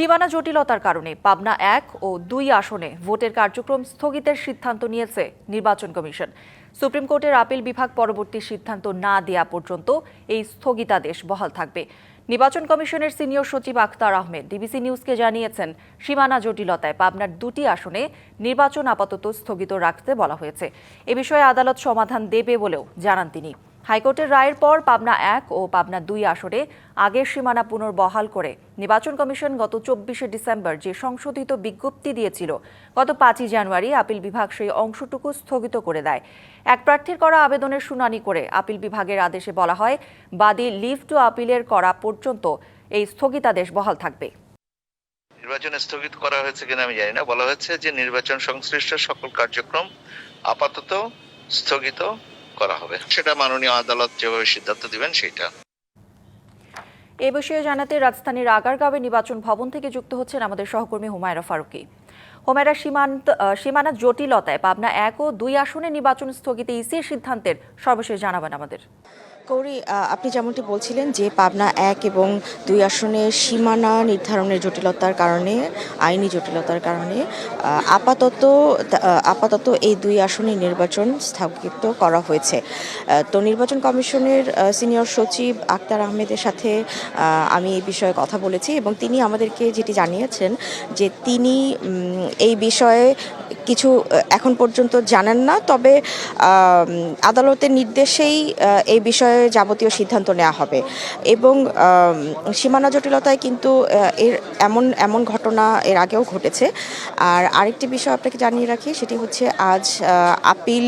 সীমানা জটিলতার কারণে পাবনা ১ ও ২ আসনে ভোটের কার্যক্রম স্থগিতের সিদ্ধান্ত নিয়েছে নির্বাচন কমিশন। সুপ্রিম কোর্টের আপিল বিভাগ পরবর্তী সিদ্ধান্ত না দেয়া পর্যন্ত এই স্থগিতাদেশ বহাল থাকবে। নির্বাচন কমিশনের সিনিয়র সচিব আখতার আহমেদ ডিবিসি নিউজকে জানিয়েছেন, সীমানা জটিলতায় পাবনার ২টি আসনে নির্বাচন আপাতত স্থগিত রাখতে বলা হয়েছে। এ বিষয়ে আদালত সমাধান দেবে বলেও জানান তিনি। হাইকোর্টের রায়ের পর পাবনা ১ ও পাবনা ২ আসনে আগের সীমানা পুনর্বহাল করে নির্বাচন কমিশন গত ২৪শে ডিসেম্বর যে সংশোধিত বিজ্ঞপ্তি দিয়েছিল, গত ৫ই জানুয়ারি আপিল বিভাগ সেই অংশটুকু স্থগিত করে দেয়। এক প্রার্থীর করা আবেদনের শুনানি করে আপিল বিভাগের আদেশে বলা হয়, বাদী লিভ টু আপিলের করা পর্যন্ত এই স্থগিতাদেশ বহাল থাকবে। নির্বাচন স্থগিত করা হয়েছে কিনা আমি জানি না। বলা হয়েছে যে নির্বাচন সংশ্লিষ্ট সকল কার্যক্রম আপাতত স্থগিত করা হবে। সেটা মাননীয় আদালত যেভাবে সিদ্ধান্ত দিবেন সেটা। এ বিষয়ে জানাতে রাজধানীর আগারগাঁওয়ে নির্বাচন ভবন থেকে যুক্ত হচ্ছেন আমাদের সহকর্মী হুমায়রা ফারুকী। হুমায়রা, সীমানা জটিলতায় পাবনা ১ ও ২ আসনে নির্বাচন স্থগিতে ইসির সিদ্ধান্তের সর্বশেষ জানাবেন আমাদের। কৌরি, আপনি যেমনটি বলছিলেন যে পাবনা ১ এবং ২ আসনের সীমানা নির্ধারণের জটিলতার কারণে, আইনি জটিলতার কারণে আপাতত এই ২ আসনের নির্বাচন স্থগিত করা হয়েছে। তো নির্বাচন কমিশনের সিনিয়র সচিব আখতার আহমেদের সাথে আমি এই বিষয়ে কথা বলেছি এবং তিনি আমাদেরকে যেটি জানিয়েছেন যে তিনি এই বিষয়ে কিছু এখন পর্যন্ত জানেন না, তবে আদালতের নির্দেশেই এই বিষয়ে যাবতীয় সিদ্ধান্ত নেওয়া হবে। এবং সীমানা জটিলতায় কিন্তু এমন ঘটনা এর আগেও ঘটেছে। আর আরেকটি বিষয় আপনাকে জানিয়ে রাখি, সেটি হচ্ছে আজ আপিল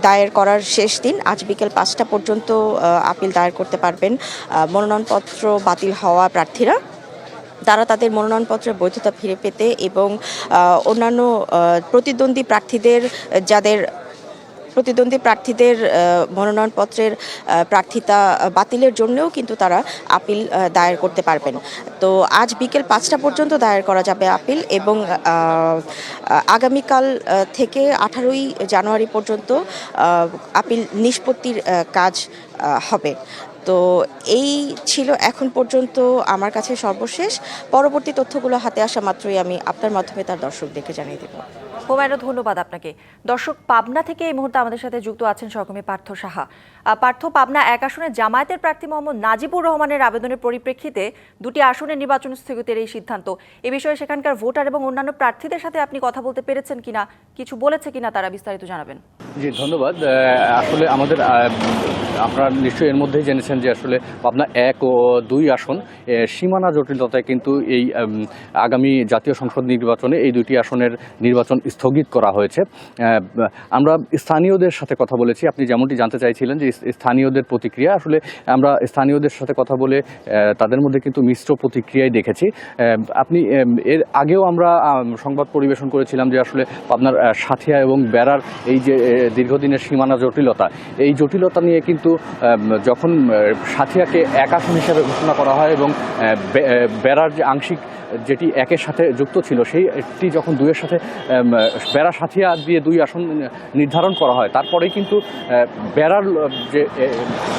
দায়ের করার শেষ দিন। আজ বিকেল ৫টা পর্যন্ত আপিল দায়ের করতে পারবেন মনোনয়নপত্র বাতিল হওয়া প্রার্থীরা। তারা তাদের মনোনয়নপত্রের বৈধতা ফিরে পেতে এবং অন্যান্য প্রতিদ্বন্দ্বী প্রার্থীদের মনোনয়নপত্রের প্রার্থিতা বাতিলের জন্যও কিন্তু তারা আপিল দায়ের করতে পারবেন। তো আজ বিকেল ৫টা পর্যন্ত দায়ের করা যাবে আপিল এবং আগামীকাল থেকে 18ই জানুয়ারি পর্যন্ত আপিল নিষ্পত্তির কাজ হবে। তো এই ছিল এখন পর্যন্ত আমার কাছে সর্বশেষ। পরবর্তী তথ্যগুলো হাতে আসা মাত্রই আমি আপনার মাধ্যমে তার দর্শকদেরকে জানিয়ে দেব। হুমায়রা, ধন্যবাদ আপনাকে। দর্শক, পাবনা থেকে এই মুহূর্তে আমাদের সাথে যুক্ত আছেন সহকর্মী পার্থ সাহা। পার্থ, পাবনা ১ আসনে জামায়াতের প্রার্থী মোহাম্মদ নাজিবুর রহমানের আবেদনের পরিপ্রেক্ষিতে ২টি আসনের নির্বাচন স্থগিতের এই সিদ্ধান্ত, এ বিষয়ে সেখানকার ভোটার এবং অন্যান্য প্রার্থীদের সাথে আপনি কথা বলতে পেরেছেন কিনা, কিছু বলেছে কিনা তারা, বিস্তারিত জানাবেন। জি ধন্যবাদ। আসলে আমাদের আপনারা নিশ্চয়ই এর মধ্যেই জেনেছেন যে আসলে পাবনা ১ ও ২ আসন সীমানা জটিলতায় কিন্তু এই আগামী জাতীয় সংসদ নির্বাচনে এই ২টি আসনের নির্বাচন স্থগিত করা হয়েছে। আমরা স্থানীয়দের সাথে কথা বলেছি। আপনি যেমনটি জানতে চাইছিলেন যে স্থানীয়দের প্রতিক্রিয়া, আসলে আমরা স্থানীয়দের সাথে কথা বলে তাদের মধ্যে কিন্তু মিশ্র প্রতিক্রিয়াই দেখেছি। আপনি এর আগেও আমরা সংবাদ পরিবেশন করেছিলাম যে আসলে পাবনার সাথিয়া এবং বেড়ার এই যে দীর্ঘদিনের সীমানা জটিলতা, এই জটিলতা নিয়ে কিন্তু যখন সাথিয়াকে ১ আসন হিসেবে ঘোষণা করা হয় এবং বেড়ার যে আংশিক যেটি ১-এর সাথে যুক্ত ছিল সেইটি যখন ২-এর সাথে বেড়া সাথিয়া দিয়ে ২ আসন নির্ধারণ করা হয়, তারপরেই কিন্তু বেড়ার যে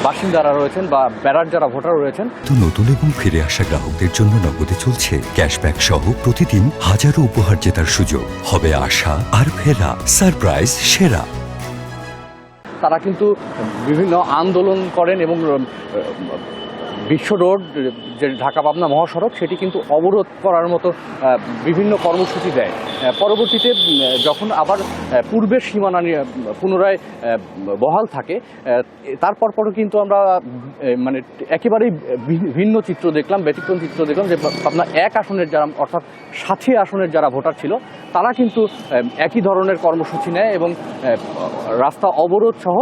বাসিন্দারা রয়েছেন বা বেড়ার যারা ভোটার রয়েছেন। নতুন এবং ফিরে আসা গ্রাহকদের জন্য নগদে চলছে ক্যাশব্যাক সহ প্রতিদিন হাজারো উপহার জেতার সুযোগ। হবে আশা আর ফেরা সারপ্রাইজ সেরা। তারা কিন্তু বিভিন্ন আন্দোলন করেন এবং বিশ্ব রোড যে ঢাকা পাবনা মহাসড়ক সেটি কিন্তু অবরোধ করার মতো বিভিন্ন কর্মসূচি দেয়। পরবর্তীতে যখন আবার পূর্বের সীমানা পুনরায় বহাল থাকে, তারপরও কিন্তু আমরা মানে একেবারেই ভিন্ন চিত্র দেখলাম, ব্যতিক্রম চিত্র দেখলাম যে পাবনা ১ আসনের যারা, অর্থাৎ সাথী আসনের যারা ভোটার ছিল, তারা কিন্তু একই ধরনের কর্মসূচি নেয় এবং রাস্তা অবরোধ সহ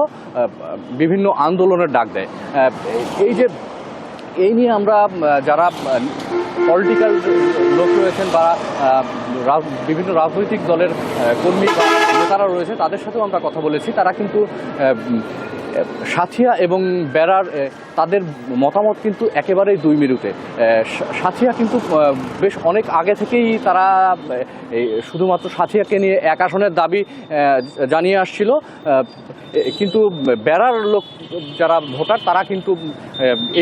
বিভিন্ন আন্দোলনের ডাক দেয়। এই নিয়ে আমরা যারা পলিটিক্যাল লোক রয়েছেন বা বিভিন্ন রাজনৈতিক দলের কর্মী বা নেতারা রয়েছে তাদের সাথেও আমরা কথা বলেছি। তারা কিন্তু সাঁথিয়া এবং বেড়ার তাদের মতামত কিন্তু একেবারেই দুই মেরুতে। সাঁথিয়া কিন্তু বেশ অনেক আগে থেকেই তারা শুধুমাত্র সাঁথিয়াকে নিয়ে এক আসনের দাবি জানিয়ে আসছিল, কিন্তু বেড়ার লোক যারা ভোটার তারা কিন্তু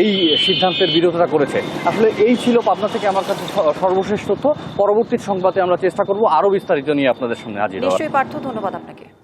এই সিদ্ধান্তের বিরোধিতা করেছে। আসলে এই ছিল পাবনা থেকে আমার কাছে সর্বশেষ তথ্য। পরবর্তী সংবাদে আমরা চেষ্টা করব আরও বিস্তারিত নিয়ে আপনাদের সামনে হাজির হওয়ার। নিশ্চয়ই পার্থ, ধন্যবাদ আপনাকে।